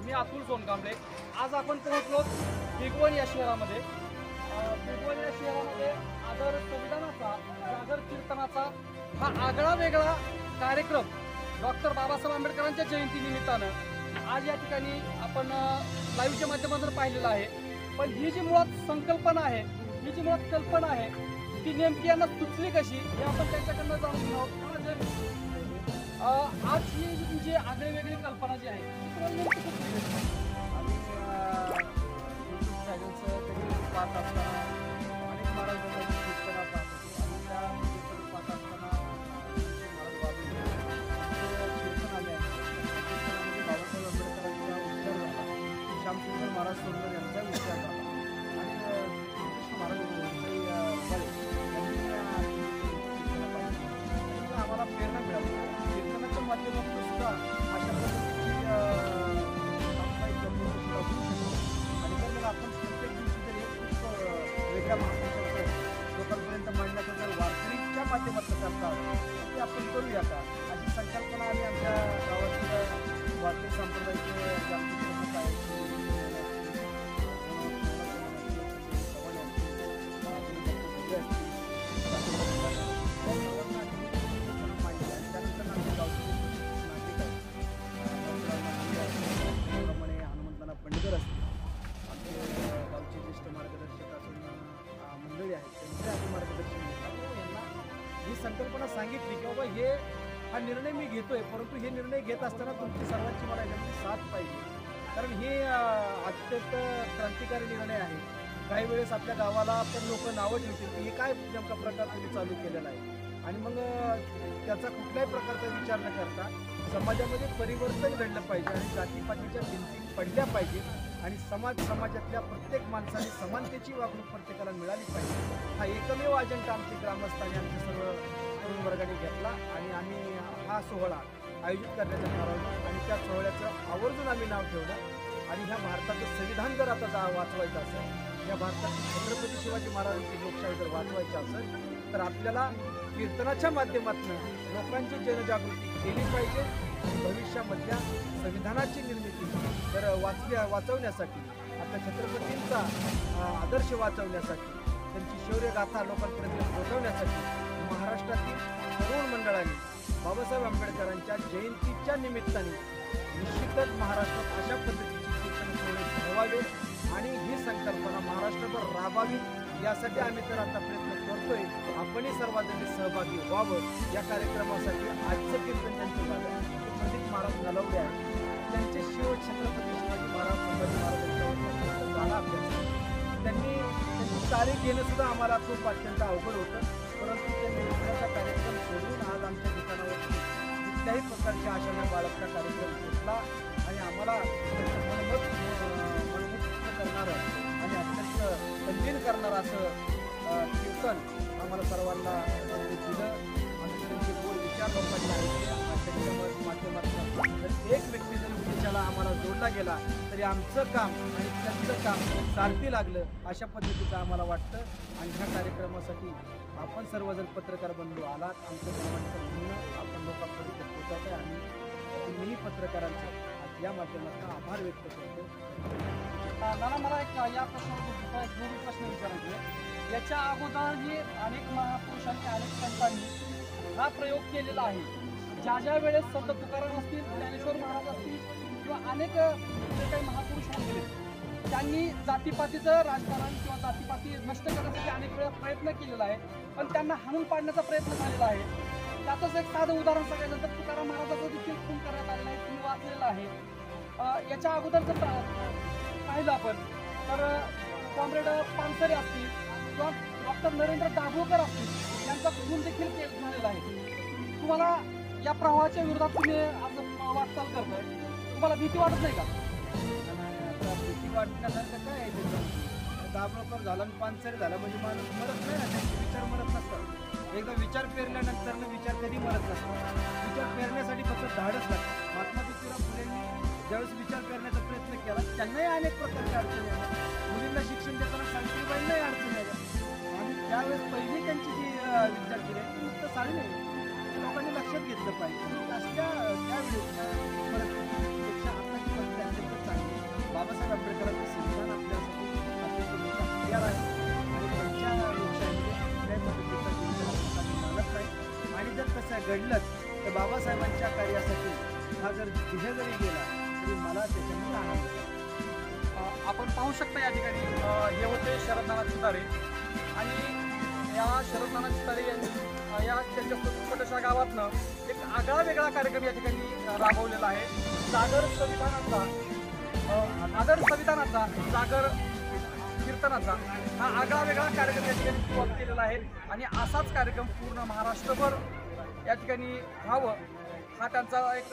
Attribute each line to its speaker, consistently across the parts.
Speaker 1: मी अतुल सोनकांबळे. आज आपण पोहोचलो भिगवण या शहरामध्ये. भिगवण या शहरामध्ये आदर संविधानाचा जागर कीर्तनाचा हा आगळा वेगळा कार्यक्रम डॉक्टर बाबासाहेब आंबेडकरांच्या जयंतीनिमित्तानं आज या ठिकाणी आपण लाईव्हच्या माध्यमातून पाहिलेलं आहे. पण ही जी मुळात संकल्पना आहे, ही जी मुळात कल्पना आहे, ती नेमकी यांना सुचली कशी हे आपण त्यांच्याकडनं जाणून घेऊ. आज ही जी आगळी वेगळी कल्पना जी आहे ती तुम्हाला नेमकी सुचली कशी?
Speaker 2: आम्ही यूट्यूब चॅनलचं कधी पाहत असताना अनेक महाराजांची कीर्तनं पाहत होतो आणि त्या कीर्तन पाहत असताना महाराज बाबू कीर्तन आले आहे. कीर्तनामध्ये बाबासाहेब आंबेडकरांचा उच्चार झाला, श्यामसुंदर महाराज सोनकर यांचा उच्चार झाला आणि कृष्ण महाराज आम्हाला प्रेरणा मिळाली. कीर्तनाच्या माध्यमातून सुद्धा अशा पद्धतीची आणि मग आपण प्रत्येक दिवशी जर एक खूप वेगळ्या महापुरुषाचं लोकांपर्यंत मांडण्याचा जर वारकरीच्या माध्यमातून करतात ते आपण करूया का, अशी संकल्पना आम्ही आमच्या गावातील वारकरी संप्रदायाचे पंडितर असतील, आमचे गावचे ज्येष्ठ मार्गदर्शक असून मंडळी आहेत त्यांचे आम्ही मार्गदर्शन घेतलं. यांना ही संकल्पना सांगितली की बाबा हे हा निर्णय मी घेतोय, परंतु हे निर्णय घेत असताना तुमची सर्वांची मला याची साथ पाहिजे, कारण हे अत्यंत क्रांतिकारी निर्णय आहे. काही वेळेस आपल्या गावाला पण लोक नावं ठेवतील की हे काय नेमका प्रकार तुम्ही चालू केलेला आहे, आणि मग त्याचा कुठल्याही प्रकारचा विचार न करता समाजामध्ये परिवर्तन घडलं पाहिजे आणि जातीपातीच्या भिंती पडल्या पाहिजेत आणि समाजातल्या प्रत्येक माणसाने समानतेची वागणूक प्रत्येकाला मिळाली पाहिजे. हा एकमेव अजेंडा आमचे ग्रामस्थांनी आमचे सर्व तरुण वर्गाने घेतला आणि आम्ही हा सोहळा आयोजित करण्याचं ठरवलं आणि त्या सोहळ्याचं आवर्जून आम्ही नाव ठेवलं. आणि ह्या भारताचं संविधान जर आता वाचवायचं असेल, या भारतातील छत्रपती शिवाजी महाराजांची लोकशाही जर वाचवायची असेल तर आपल्याला कीर्तनाच्या माध्यमातून लोकांची जनजागृती केली पाहिजे. भविष्यामधल्या संविधानाची निर्मिती तर वाचवण्यासाठी, आपल्या छत्रपतींचा आदर्श वाचवण्यासाठी, त्यांची शौर्यगाथा लोकांपर्यंत पोहोचवण्यासाठी महाराष्ट्रातील तरुण मंडळांनी बाबासाहेब आंबेडकरांच्या जयंतीच्या निमित्ताने निश्चितच महाराष्ट्रात अशा पद्धतीची कीर्तन सोहळे ठेवावे आणि ही संकल्पना महाराष्ट्रभर राबावी, यासाठी आम्ही तर आता प्रयत्न करतोय. आपणही सर्वांनी सहभागी व्हावं. या कार्यक्रमासाठी आजचं कीर्तन त्यांचं झालं ते पंडित महाराज नलवडे आहे, त्यांचे छत्रपती शिवाजी महाराज संभाजी महाराजांच्या गाणं अभ्यास त्यांनी त्यांची तारीख घेणं सुद्धा आम्हाला खूप अत्यंत अवघड होतं, परंतु त्यांनी दुसऱ्याचा कार्यक्रम सोडून आज आमच्या ठिकाणावर कुठल्याही प्रकारच्या आशा न बाळगता कार्यक्रम घेतला आणि आम्हाला मनमुक्त करणारं आणि अत्यंत तल्लीन करणारं असं कीर्तन आम्हाला सर्वांना दिलं. आम्ही त्यांचे बोल विचार लोकांनी ऐकले. त्यांच्या माध्यमातून जर एक व्यक्ती जरी उद्देशाला आम्हाला जोडला गेला तरी आमचं काम आणि त्यांचं काम सारथी लागलं, अशा पद्धतीचं आम्हाला वाटतं. आणि ह्या कार्यक्रमासाठी आपण सर्वजण पत्रकार बंधू आलात, आमचं सर्वांचं म्हणणं आपण लोकांपर्यंत पोहोचवत आहे आणि मीही पत्रकारांचं या माध्यमातून आभार व्यक्त करतो.
Speaker 1: नाना, मला एक या प्रश्नावर एक प्रश्न विचारायचे आहे. याच्या अगोदरही अनेक महापुरुषांनी, अनेक संतांनी हा प्रयोग केलेला आहे. ज्या वेळेस संत तुकाराम असतील, ज्ञानेश्वर महाराज असतील किंवा अनेक जे काही महापुरुष होते त्यांनी जातीपातीचं राजकारण किंवा जातीपाती नष्ट करण्यासाठी अनेक वेळा प्रयत्न केलेला आहे, पण त्यांना हाणून पाडण्याचा प्रयत्न झालेला आहे. त्यातच एक साधं उदाहरण सांगायचं तर तुकाराम महाराजाचा देखील खून करण्यात आलेला आहे, तुम्ही वाचलेला आहे. याच्या अगोदर जर पाहिलं आपण तर कॉम्रेड पानसरे असतील किंवा डॉक्टर नरेंद्र दाभोळकर असतील यांचा खून देखील झालेला आहे. तुम्हाला या प्रवाहाच्या विरोधात तुम्ही आज वाटचाल करताय, तुम्हाला भीती वाटत नाही का?
Speaker 2: भीती वाटण्यासारखं काय आहे त्याच्यामध्ये? दाभोळकर झाला आणि पानसरे झाला म्हणजे माणूस मरत नाही ना, त्यांचे विचार मरत नसतात. एकदा विचार पेरल्यानंतर विचार कधी मरत नसतात. विचार पेरण्यासाठी फक्त धाडच लागतं. महात्मा ज्योतिराव फुलेंनी ज्यावेळेस विचार करण्याचा प्रयत्न केला त्यांनाही अनेक प्रकारच्या अडचणी आल्या. मुलींना शिक्षण देताना सावित्रीबाईंनाही अडचणी आल्या आणि त्यावेळेस पहिली त्यांची जी विद्यार्थी आहे ती फक्त साडी नाही, लोकांनी लक्षात घेतलं पाहिजे. अशा त्यावेळेस परिस्थितीपेक्षा आताची परिस्थिती अत्यंत चांगली घडलंच तर बाबासाहेबांच्या कार्यासाठी हा जर ध्येय जरी गेला तरी मला त्याच्यामध्ये आनंद होतो.
Speaker 1: आपण पाहू शकता या ठिकाणी हे होते शरद नाना चितारे आणि या शरद नाना चितारे यांनी या त्यांच्या छोट्याशा गावातनं एक आगळा वेगळा कार्यक्रम या ठिकाणी राबवलेला आहे. जागर संविधानाचा जागर कीर्तनाचा हा आगळा वेगळा कार्यक्रम या ठिकाणी सुरुवात केलेला आहे आणि असाच कार्यक्रम पूर्ण महाराष्ट्रभर या ठिकाणी व्हावं हा त्यांचा एक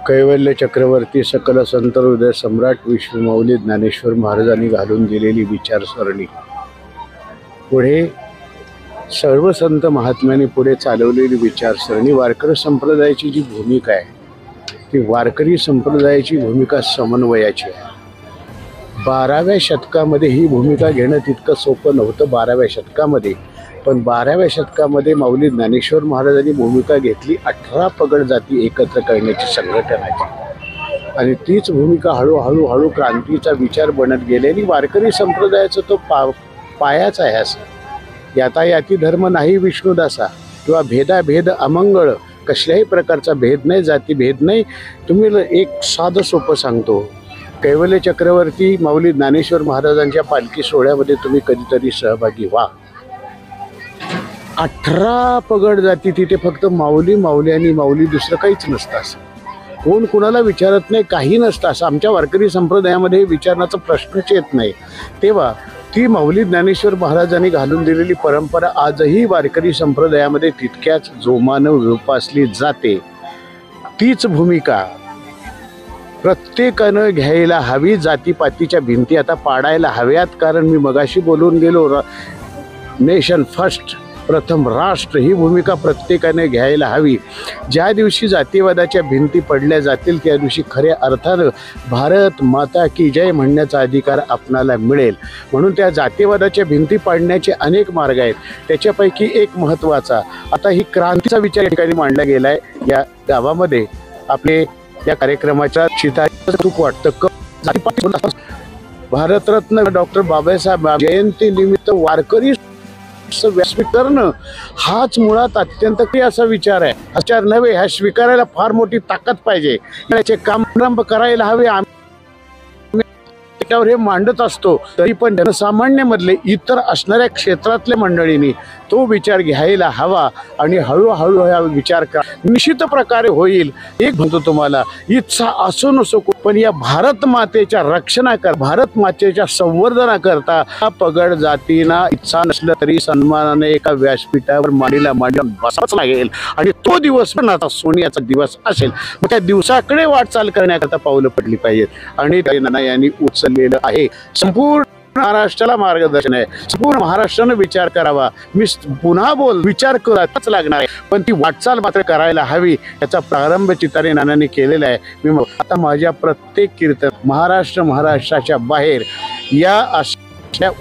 Speaker 3: कैवल्य चक्रवर्ती सकल संत हृदय सम्राट विश्वमौली ज्ञानेश्वर महाराजांनी घालून दिलेली विचारसरणी पुढे सर्व संत महात्म्यांनी पुढे चालवलेली विचारसरणी वारकरी संप्रदायाची जी भूमिका आहे ती वारकरी संप्रदायाची भूमिका समन्वयाची आहे. 12व्या शतकामध्ये ही भूमिका घेणं तितकं सोपं नव्हतं 12व्या शतकामध्ये, पण 12व्या शतकामध्ये माऊली ज्ञानेश्वर महाराजांनी भूमिका घेतली 18 पगड जाती एकत्र करण्याची संघटनाची आणि तीच भूमिका हळूहळू क्रांतीचा विचार बनत गेलेली. वारकरी संप्रदायाचा तो पायाच आहे. असं यातायाती धर्म नाही विष्णुदासा किंवा भेदाभेद अमंगळ कसल्याही प्रकारचा भेद नाही, जाती भेद नाही. तुम्ही एक साधं सोपं सांगतो, कैवल्य चक्रवर्ती माऊली ज्ञानेश्वर महाराजांच्या पालखी सोहळ्यामध्ये तुम्ही कधीतरी सहभागी व्हा. 18 पगड जाती तिथे फक्त माऊली आणि माऊली, दुसरं काहीच नसतं. असं कोण कुणाला विचारत नाही, काही नसतं. असं आमच्या वारकरी संप्रदायामध्ये विचारण्याचा प्रश्नच येत नाही. तेव्हा ती माऊली ज्ञानेश्वर महाराजांनी घालून दिलेली परंपरा आजही वारकरी संप्रदायामध्ये तितक्याच जोमानं जोपासली जाते. तीच भूमिका प्रत्येकानं घ्यायला हवी. जातीपातीच्या भिंती आता पाडायला हव्यात, कारण मी मगाशी बोलून गेलो नेशन फर्स्ट, प्रथम राष्ट्र, ही भूमिका प्रत्येकाने घ्यायला हवी. ज्या दिवशी जातीवादाच्या भिंती पडल्या जातील त्या दिवशी खऱ्या अर्थानं भारत माता की जय म्हणण्याचा अधिकार आपणाला मिळेल. म्हणून त्या जातीवादाच्या भिंती पाडण्याचे अनेक मार्ग आहेत. त्याच्यापैकी एक महत्त्वाचा आता ही क्रांतीचा विचार या ठिकाणी मांडला गेला आहे. या गावामध्ये आपले या कार्यक्रमाच्या चितारी चूक वाटतं भारतरत्न डॉक्टर बाबासाहेब जयंती निमित्त वारकरी व्यासपीठ करणं हाच मुळात अत्यंत असा विचार आहे. विचार नव्हे, ह्या स्वीकारायला फार मोठी ताकद पाहिजे. त्याचे काम प्रारंभ करायला हवे. त्याच्यावर हे मांडत असतो तरी पण जनसामान्य मधले इतर असणाऱ्या क्षेत्रातल्या मंडळींनी तो विचार घ्यायला हवा आणि हळूहळू हा विचार निश्चित प्रकारे होईल. एक म्हणतो तुम्हाला, इच्छा असो नसो पण या भारत मातेच्या रक्षणाकर भारत मातेच्या संवर्धनाकरता हा पगड जातीना इच्छा नसलं तरी सन्मानाने एका व्यासपीठावर मांडीला बसावंच लागेल आणि तो दिवस पण आता सोन्याचा दिवस असेल. मग त्या दिवसाकडे वाटचाल करण्याकरता पावलं पडली पाहिजेत आणि नाना यांनी उचललेलं आहे. संपूर्ण महाराष्ट्राला मार्गदर्शन आहे. संपूर्ण महाराष्ट्रानं विचार करावा. मी पुन्हा विचार करावाच लागणार आहे, पण ती वाटचाल मात्र करायला हवी. याचा प्रारंभ चितारे नानांनी केलेला आहे. मी आता माझ्या प्रत्येक कीर्तन महाराष्ट्राच्या बाहेर या अशा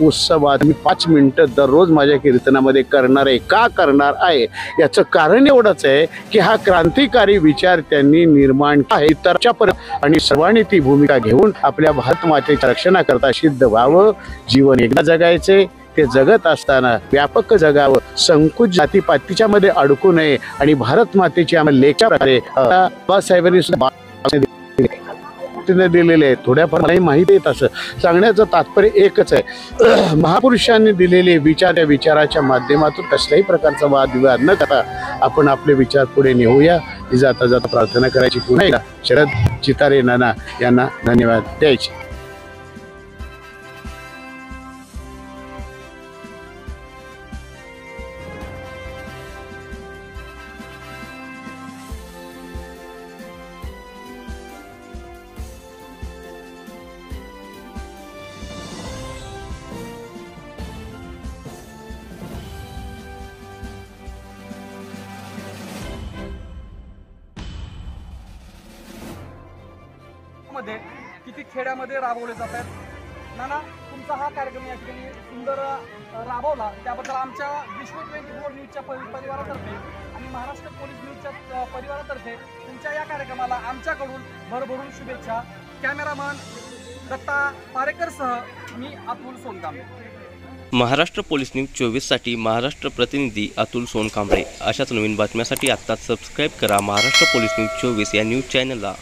Speaker 3: उत्सवात मी 5 मिनिटं दररोज माझ्या कीर्तनामध्ये करणार आहे. का करणार आहे याचं कारण एवढंच आहे की हा क्रांतिकारी विचार त्यांनी निर्माण आहे इतरच्या आणि सर्वांनी ती भूमिका घेऊन आपल्या भारत मातेच्या रक्षणाकरता सिद्ध व्हावं. जीवन एकदा जगायचे, ते जगत असताना व्यापक जगावं, संकुच जातीपातीच्या मध्ये अडकू नये आणि भारत मातेची आम्हाला लेखा प्रकारे बाबासाहेबांनी दिलेले आहे. थोड्याफार नाही माहिती आहे. तसं सांगण्याचं तात्पर्य एकच आहे, महापुरुषांनी दिलेले विचार, त्या विचाराच्या माध्यमातून कसल्याही प्रकारचा वादविवाद न करता आपण आपले विचार पुढे नेऊया. ही जाता जाता प्रार्थना करायची. पुन्हा एकदा शरद चितारे नाना यांना धन्यवाद द्यायचे.
Speaker 1: मध्ये किती खेड्यामध्ये राबवले जात आहेत. नाना, तुमचा हा कार्यक्रम या ठिकाणी सुंदर राबवला त्याबद्दल आमच्या विश्व 24 न्यूजच्या परिवारातर्फे आणि महाराष्ट्र पोलीस न्यूजच्या परिवारातर्फे तुमच्या या कार्यक्रमाला आमच्याकडून भरभरून शुभेच्छा. कॅमेरामन दत्ता पारेकरसह मी अतुल सोनकांबळे.
Speaker 4: महाराष्ट्र पोलीस न्यूज 24साठी महाराष्ट्र प्रतिनिधी अतुल सोनकांबळे. अशाच नवीन बातम्यासाठी आत्ताच सबस्क्राईब करा महाराष्ट्र पोलीस न्यूज 24 या न्यूज चॅनलला.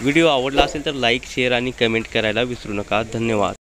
Speaker 4: व्हिडिओ आवडला असेल तर लाईक, शेअर आणि कमेंट करायला विसरू नका. धन्यवाद.